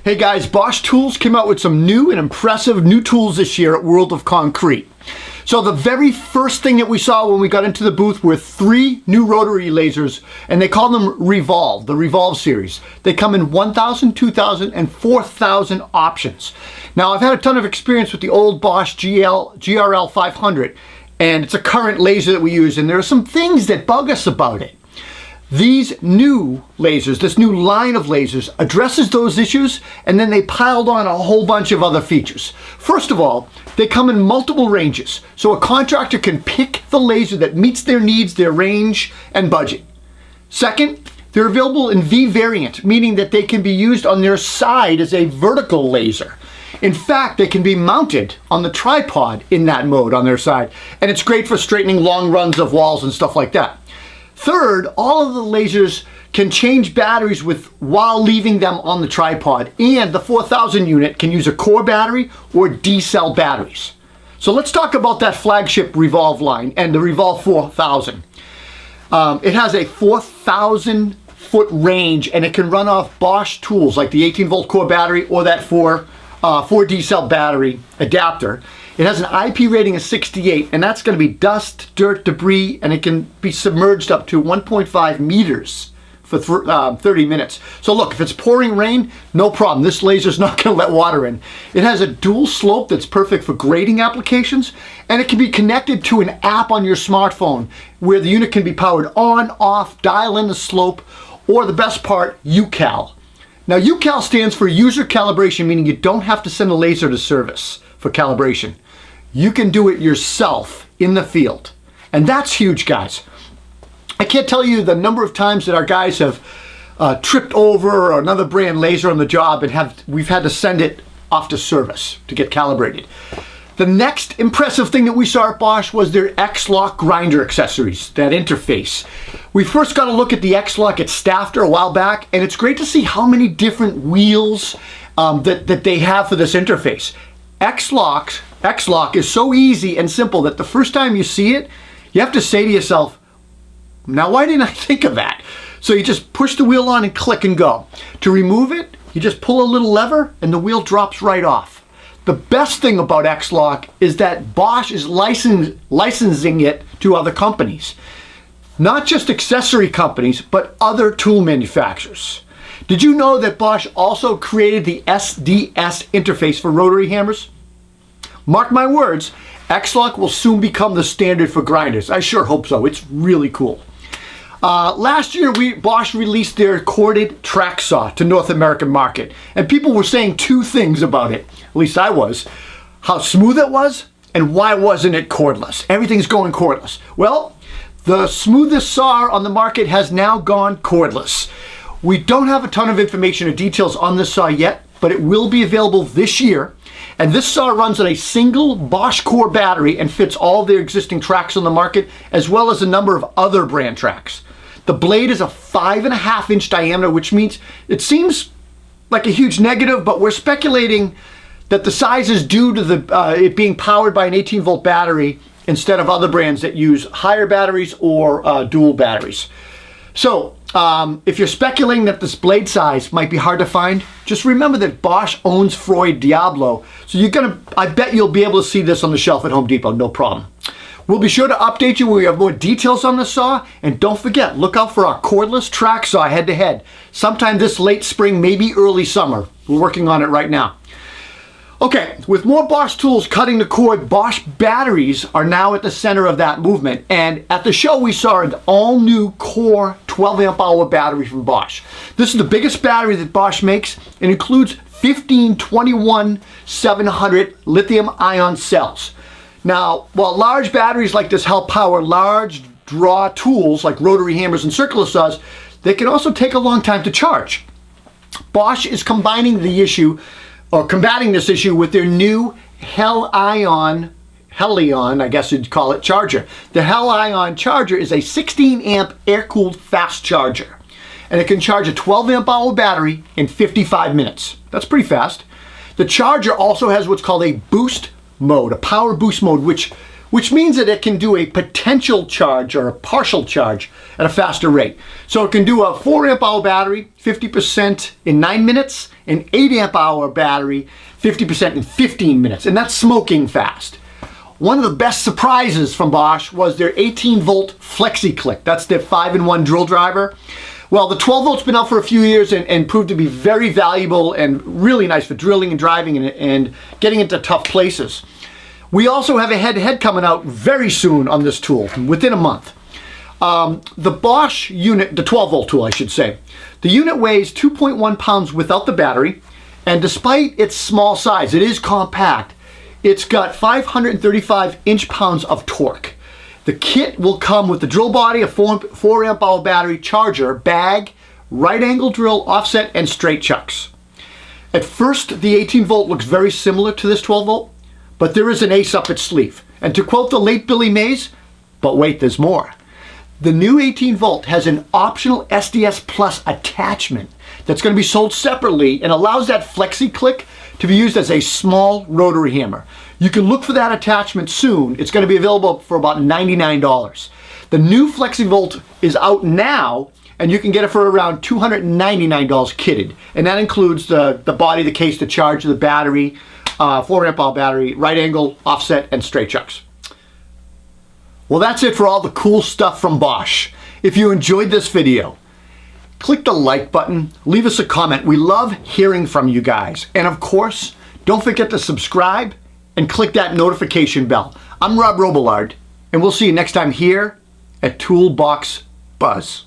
Hey guys, Bosch Tools came out with some new and impressive new tools this year at World of Concrete. So the very first thing that we saw when we got into the booth were 3 new rotary lasers, and they call them Revolve, the Revolve series. They come in 1,000, 2,000, and 4,000 options. Now I've had a ton of experience with the old Bosch GRL 500, and it's a current laser that we use, and there are some things that bug us about it. These new lasers, this new line of lasers, addresses those issues, and then they piled on a whole bunch of other features. First of all, they come in multiple ranges, so a contractor can pick the laser that meets their needs, their range, and budget. Second, they're available in V variant, meaning that they can be used on their side as a vertical laser. In fact, they can be mounted on the tripod in that mode on their side, and it's great for straightening long runs of walls and stuff like that. Third, all of the lasers can change batteries while leaving them on the tripod, and the 4000 unit can use a core battery or D-cell batteries. So let's talk about that flagship Revolve line and the Revolve 4000. It has a 4,000 foot range, and it can run off Bosch Tools like the 18-volt core battery or that 4 D-cell battery adapter. It has an IP rating of 68, and that's going to be dust, dirt, debris, and it can be submerged up to 1.5 meters for 30 minutes. So look, if it's pouring rain, no problem. This laser's not going to let water in. It has a dual slope that's perfect for grading applications, and it can be connected to an app on your smartphone where the unit can be powered on, off, dial in the slope, or the best part, UCal. Now, UCal stands for user calibration, meaning you don't have to send a laser to service for calibration. You can do it yourself in the field. And that's huge, guys. I can't tell you the number of times that our guys have tripped over another brand laser on the job and we've had to send it off to service to get calibrated. The next impressive thing that we saw at Bosch was their X-Lock grinder accessories, that interface. We first got a look at the X-Lock at Stafter a while back, and it's great to see how many different wheels that they have for this interface. X-Lock is so easy and simple that the first time you see it, you have to say to yourself, now why didn't I think of that? So you just push the wheel on and click and go. To remove it, you just pull a little lever and the wheel drops right off. The best thing about X-Lock is that Bosch is licensing it to other companies. Not just accessory companies, but other tool manufacturers. Did you know that Bosch also created the SDS interface for rotary hammers? Mark my words, X-Lock will soon become the standard for grinders. I sure hope so. It's really cool. Last year, Bosch released their corded track saw to North American market, and people were saying 2 things about it. At least I was. How smooth it was, and why wasn't it cordless? Everything's going cordless. Well, the smoothest saw on the market has now gone cordless. We don't have a ton of information or details on this saw yet, but it will be available this year. And this saw runs on a single Bosch core battery and fits all their existing tracks on the market, as well as a number of other brand tracks. The blade is a 5.5 inch diameter, which means it seems like a huge negative, but we're speculating that the size is due to it being powered by an 18-volt battery instead of other brands that use higher batteries or dual batteries. So if you're speculating that this blade size might be hard to find, just remember that Bosch owns Freud Diablo. So I bet you'll be able to see this on the shelf at Home Depot, no problem. We'll be sure to update you when we have more details on the saw. And don't forget, look out for our cordless track saw head-to-head. Sometime this late spring, maybe early summer. We're working on it right now. Okay, with more Bosch tools cutting the cord, Bosch batteries are now at the center of that movement. And at the show, we saw an all-new core 12 amp hour battery from Bosch. This is the biggest battery that Bosch makes. It includes 15 21700 lithium-ion cells. Now, while large batteries like this help power large draw tools like rotary hammers and circular saws, they can also take a long time to charge. Bosch is combating this issue with their new Helion, I guess you'd call it, charger. The Helion charger is a 16 amp air-cooled fast charger, and it can charge a 12 amp hour battery in 55 minutes. That's pretty fast. The charger also has what's called a boost mode, a power boost mode, which which means that it can do a potential charge or a partial charge at a faster rate. So it can do a 4 amp hour battery, 50% in 9 minutes, an 8 amp hour battery, 50% in 15 minutes, and that's smoking fast. One of the best surprises from Bosch was their 18 volt Flexi Click. That's their 5-in-1 drill driver. Well, the 12 volt's been out for a few years and proved to be very valuable and really nice for drilling and driving and getting into tough places. We also have a head-to-head coming out very soon on this tool, within a month. The Bosch unit, the 12 volt tool I should say, the unit weighs 2.1 pounds without the battery, and despite its small size, it is compact. It's got 535 inch-pounds of torque. The kit will come with the drill body, a 4 amp hour battery, charger, bag, right angle drill, offset, and straight chucks. At first, the 18 volt looks very similar to this 12 volt, but there is an ace up its sleeve. And to quote the late Billy Mays, but wait, there's more. The new 18 volt has an optional SDS Plus attachment that's going to be sold separately and allows that Flexi Click to be used as a small rotary hammer. You can look for that attachment soon. It's going to be available for about $99. The new Flexi Volt is out now, and you can get it for around $299 kitted. And that includes the body, the case, the charge, the battery, 4 amp hour battery, right angle, offset, and straight chucks. Well, that's it for all the cool stuff from Bosch. If you enjoyed this video, click the like button, leave us a comment. We love hearing from you guys. And of course, don't forget to subscribe and click that notification bell. I'm Rob Robillard, and we'll see you next time here at Toolbox Buzz.